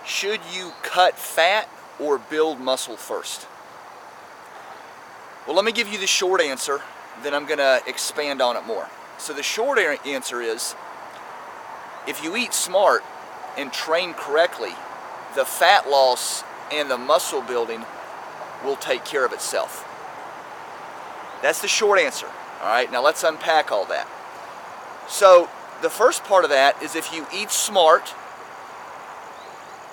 should you cut fat or build muscle first? Well, let me give you the short answer, then I'm going to expand on it more. So the short answer is, if you eat smart and train correctly, the fat loss and the muscle building will take care of itself. That's the short answer. All right, now let's unpack all that. So the first part of that is if you eat smart.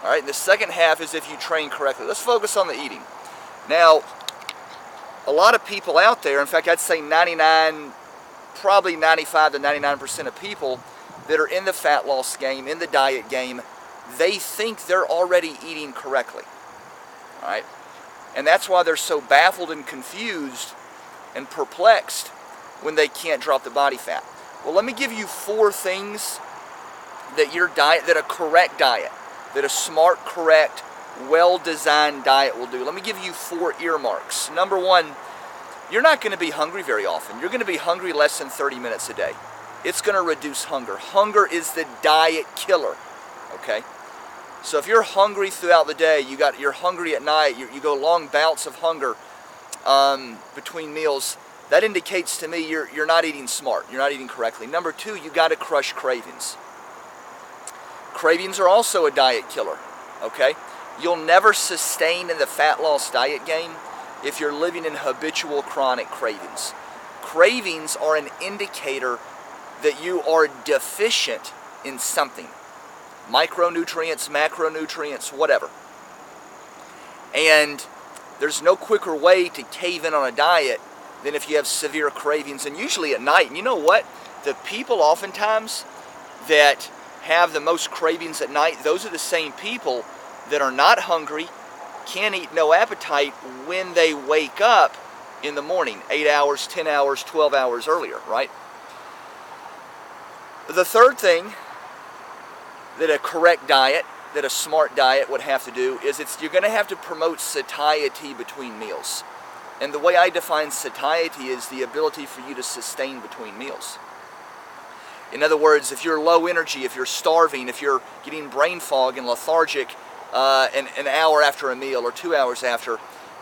All right, and the second half is if you train correctly. Let's focus on the eating. Now, a lot of people out there, in fact, I'd say probably 95 to 99% of people that are in the fat loss game, in the diet game, they think they're already eating correctly. All right, and that's why they're so baffled and confused and perplexed when they can't drop the body fat. Well, let me give you 4 things that your diet, that a correct diet, that a smart, correct, well-designed diet will do. Let me give you 4 earmarks. Number 1, you're not going to be hungry very often. You're going to be hungry less than 30 minutes a day. It's going to reduce hunger. Hunger is the diet killer, okay? So if you're hungry throughout the day, you're hungry at night, you go long bouts of hunger between meals, that indicates to me you're not eating smart. You're not eating correctly. Number 2, you got to crush cravings. Cravings are also a diet killer, okay? You'll never sustain in the fat loss diet game if you're living in habitual chronic cravings. Cravings are an indicator that you are deficient in something. Micronutrients, macronutrients, whatever. And there's no quicker way to cave in on a diet than if you have severe cravings, and usually at night. And you know what? The people oftentimes that have the most cravings at night, those are the same people that are not hungry, can't eat, no appetite when they wake up in the morning, 8 hours, 10 hours, 12 hours earlier, right? The third thing that a correct diet, that a smart diet would have to do is you're going to have to promote satiety between meals. And the way I define satiety is the ability for you to sustain between meals. In other words, if you're low energy, if you're starving, if you're getting brain fog and lethargic an hour after a meal or 2 hours after,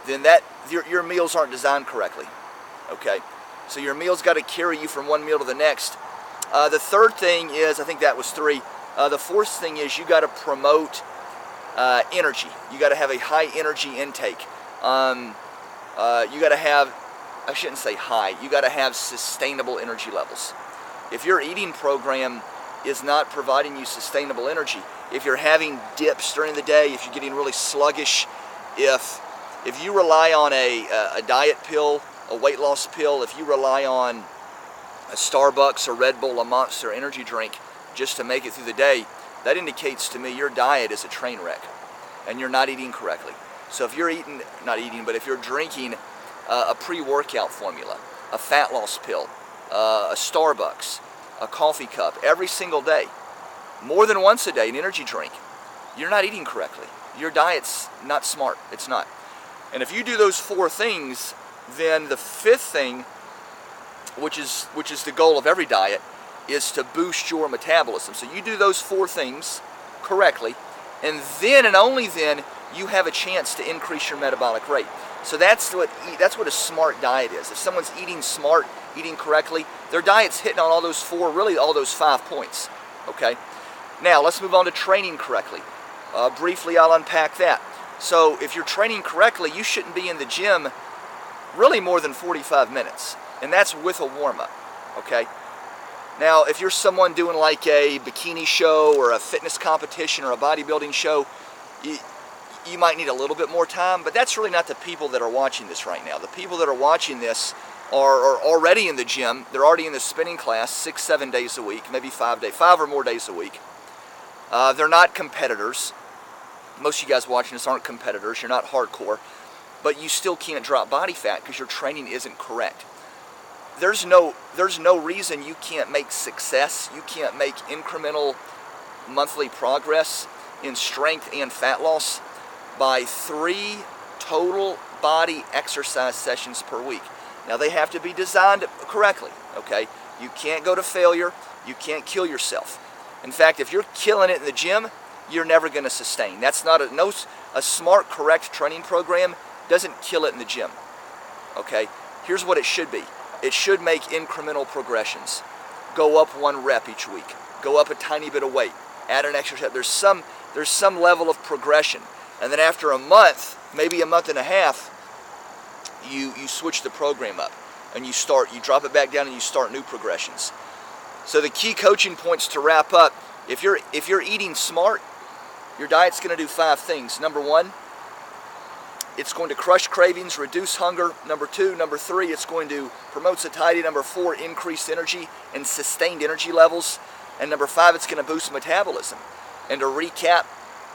then your meals aren't designed correctly. Okay, so your meal's got to carry you from one meal to the next. The third thing is, I think that was 3. The fourth thing is you got to promote energy. You got to have a high energy intake. You got to have, I shouldn't say high, you got to have sustainable energy levels. If your eating program is not providing you sustainable energy, if you're having dips during the day, if you're getting really sluggish, if you rely on a diet pill, a weight loss pill, if you rely on a Starbucks, a Red Bull, a Monster energy drink just to make it through the day, that indicates to me your diet is a train wreck and you're not eating correctly. So if you're if you're drinking a pre-workout formula, a fat loss pill, a Starbucks, a coffee cup every single day, more than once a day, an energy drink, you're not eating correctly. Your diet's not smart. It's not. And if you do those 4 things, then the 5th thing, which is the goal of every diet, is to boost your metabolism. So you do those 4 things correctly, and then and only then you have a chance to increase your metabolic rate. So that's what a smart diet is. If someone's eating smart, eating correctly, their diet's hitting on all those 4, really all those 5 points. Okay. Now let's move on to training correctly. Briefly, I'll unpack that. So if you're training correctly, you shouldn't be in the gym really more than 45 minutes, and that's with a warm-up. Okay. Now, if you're someone doing like a bikini show or a fitness competition or a bodybuilding show, you might need a little bit more time, but that's really not the people that are watching this right now. The people that are watching this are already in the gym. They're already in the spinning class 6-7 days a week, maybe 5 or more days a week. They're not competitors. Most of you guys watching this aren't competitors. You're not hardcore, but you still can't drop body fat because your training isn't correct. There's no reason you can't make success. You can't make incremental monthly progress in strength and fat loss by 3 total body exercise sessions per week. Now they have to be designed correctly, okay? You can't go to failure. You can't kill yourself. In fact, if you're killing it in the gym, you're never going to sustain. That's not a smart, correct training program doesn't kill it in the gym. Okay? Here's what it should be. It should make incremental progressions. Go up 1 rep each week. Go up a tiny bit of weight. Add an extra step. There's some level of progression. And then after a month, maybe a month and a half, you switch the program up. And you drop it back down and you start new progressions. So the key coaching points to wrap up, if you're eating smart, your diet's going to do 5 things. Number 1, it's going to crush cravings, reduce hunger. Number 2, number 3, it's going to promote satiety. Number 4, increase energy and sustained energy levels. And number 5, it's going to boost metabolism. And to recap,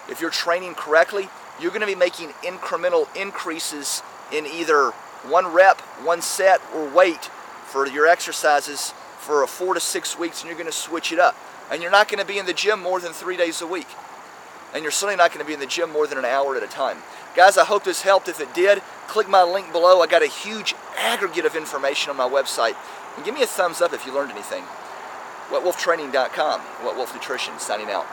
if you're training correctly, you're going to be making incremental increases in either 1 rep, 1 set, or weight for your exercises for 4 to 6 weeks, and you're going to switch it up. And you're not going to be in the gym more than 3 days a week. And you're certainly not going to be in the gym more than an hour at a time. Guys, I hope this helped. If it did, click my link below. I got a huge aggregate of information on my website. And give me a thumbs up if you learned anything. WetWolfTraining.com. Wet Wolf Nutrition, signing out.